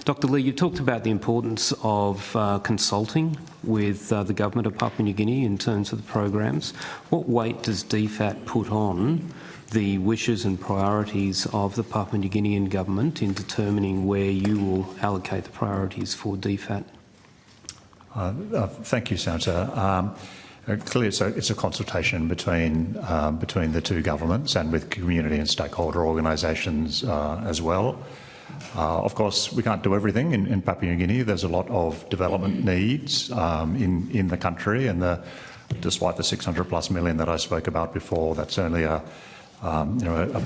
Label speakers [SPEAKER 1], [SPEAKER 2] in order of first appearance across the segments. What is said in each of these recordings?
[SPEAKER 1] Dr. Lee, you talked about the importance of consulting with the government of Papua New Guinea in terms of the programs. What weight does DFAT put on the wishes and priorities of the Papua New Guinean government in determining where you will allocate the priorities for DFAT?
[SPEAKER 2] Thank you, Senator. Clearly, it's a consultation between the two governments and with community and stakeholder organisations as well. Of course, we can't do everything in Papua New Guinea. There's a lot of development needs in the country, and despite the $600+ million that I spoke about before, that's only a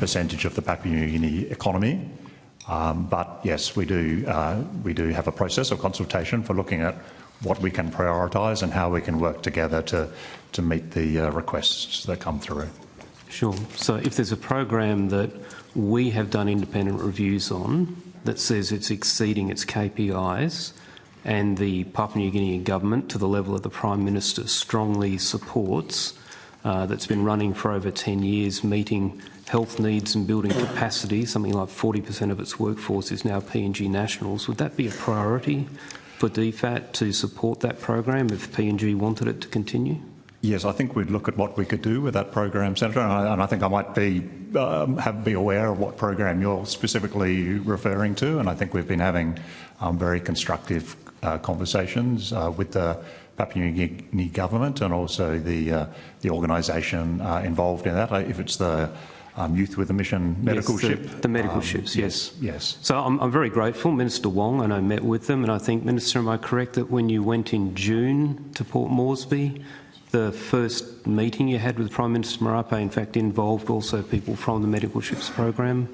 [SPEAKER 2] percentage of the Papua New Guinea economy. But yes, we do have a process of consultation for looking at what we can prioritise and how we can work together to meet the requests that come through.
[SPEAKER 1] Sure. So if there's a program that we have done independent reviews on that says it's exceeding its KPIs and the Papua New Guinean government to the level of the Prime Minister strongly supports, that's been running for over 10 years, meeting health needs and building capacity, something like 40% of its workforce is now PNG nationals, would that be a priority for DFAT to support that program if PNG wanted it to continue?
[SPEAKER 2] Yes, I think we'd look at what we could do with that program, Senator, and I think I might be aware of what program you're specifically referring to, and I think we've been having very constructive conversations with the Papua New Guinea government and also the organisation involved in that. If it's the Youth with a Mission medical ship.
[SPEAKER 1] The medical ships, yes.
[SPEAKER 2] Yes.
[SPEAKER 1] So I'm very grateful. Minister Wong, and I met with them, and I think, Minister, am I correct that when you went in June to Port Moresby, the first meeting you had with Prime Minister Marape, in fact, involved also people from the medical ships program?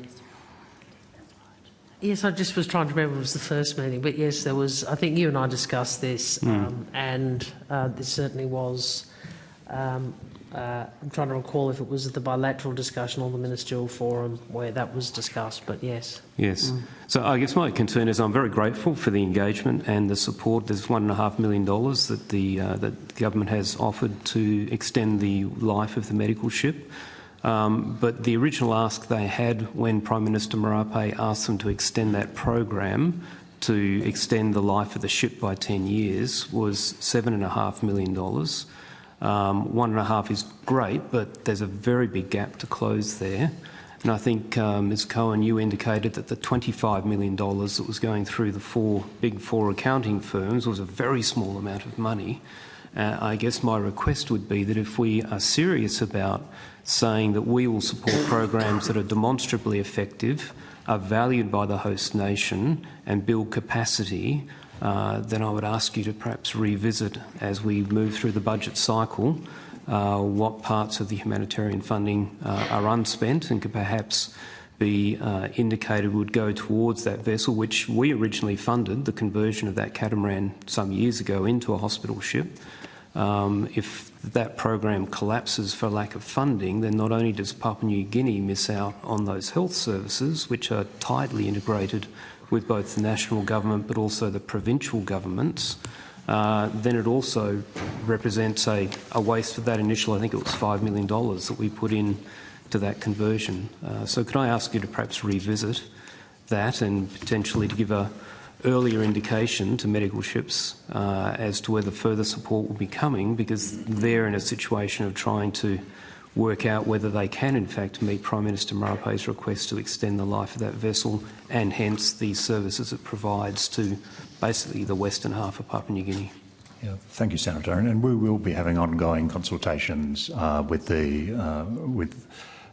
[SPEAKER 3] Yes, I just was trying to remember it was the first meeting, but yes, there was. I think you and I discussed this, and there certainly was. I'm trying to recall if it was the bilateral discussion or the ministerial forum where that was discussed, but yes.
[SPEAKER 1] Yes. So I guess my concern is I'm very grateful for the engagement and the support. There's $1.5 million that the government has offered to extend the life of the medical ship. But the original ask they had when Prime Minister Marape asked them to extend that program to extend the life of the ship by 10 years was $7.5 million. 1.5 is great, but there's a very big gap to close there. And I think, Ms Cohen, you indicated that the $25 million that was going through the big four accounting firms was a very small amount of money. I guess my request would be that if we are serious about saying that we will support programs that are demonstrably effective, are valued by the host nation and build capacity, then I would ask you to perhaps revisit, as we move through the budget cycle, what parts of the humanitarian funding are unspent and could perhaps be indicated would go towards that vessel, which we originally funded, the conversion of that catamaran some years ago into a hospital ship. If that program collapses for lack of funding, then not only does Papua New Guinea miss out on those health services, which are tightly integrated with both the national government but also the provincial governments, then it also represents a waste of that initial, I think it was $5 million that we put in to that conversion. So could I ask you to perhaps revisit that and potentially to give a earlier indication to medical ships as to whether further support will be coming, because they're in a situation of trying to work out whether they can in fact meet Prime Minister Marape's request to extend the life of that vessel and hence the services it provides to basically the western half of Papua New Guinea.
[SPEAKER 2] Yeah, thank you, Senator. And we will be having ongoing consultations with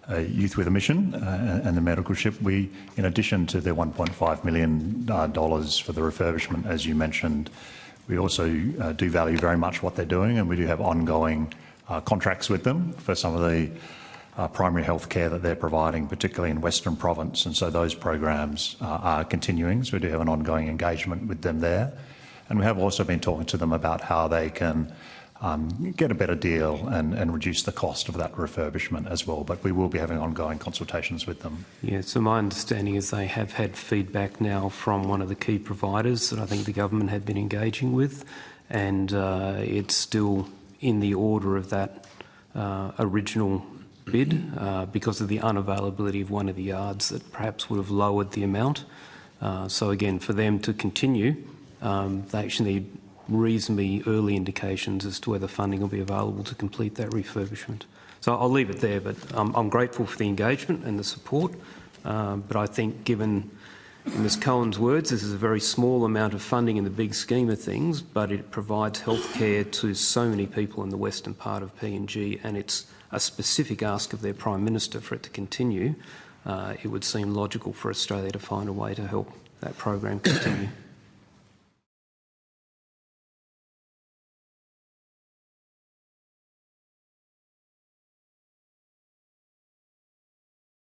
[SPEAKER 2] Youth with a Mission and the medical ship. We, in addition to the $1.5 million for the refurbishment, as you mentioned, we also do value very much what they're doing, and we do have ongoing contracts with them for some of the primary health care that they're providing, particularly in Western Province, and so those programs are continuing, so we do have an ongoing engagement with them there. And we have also been talking to them about how they can get a better deal and reduce the cost of that refurbishment as well, but we will be having ongoing consultations with them.
[SPEAKER 1] Yeah, so my understanding is they have had feedback now from one of the key providers that I think the government had been engaging with, and it's still in the order of that original bid because of the unavailability of one of the yards that perhaps would have lowered the amount. So again, for them to continue, they actually need reasonably early indications as to whether funding will be available to complete that refurbishment. So I'll leave it there, but I'm grateful for the engagement and the support. But I think, given Ms Cohen's words, this is a very small amount of funding in the big scheme of things, but it provides healthcare to so many people in the western part of PNG, and it's a specific ask of their Prime Minister for it to continue. It would seem logical for Australia to find a way to help that program continue.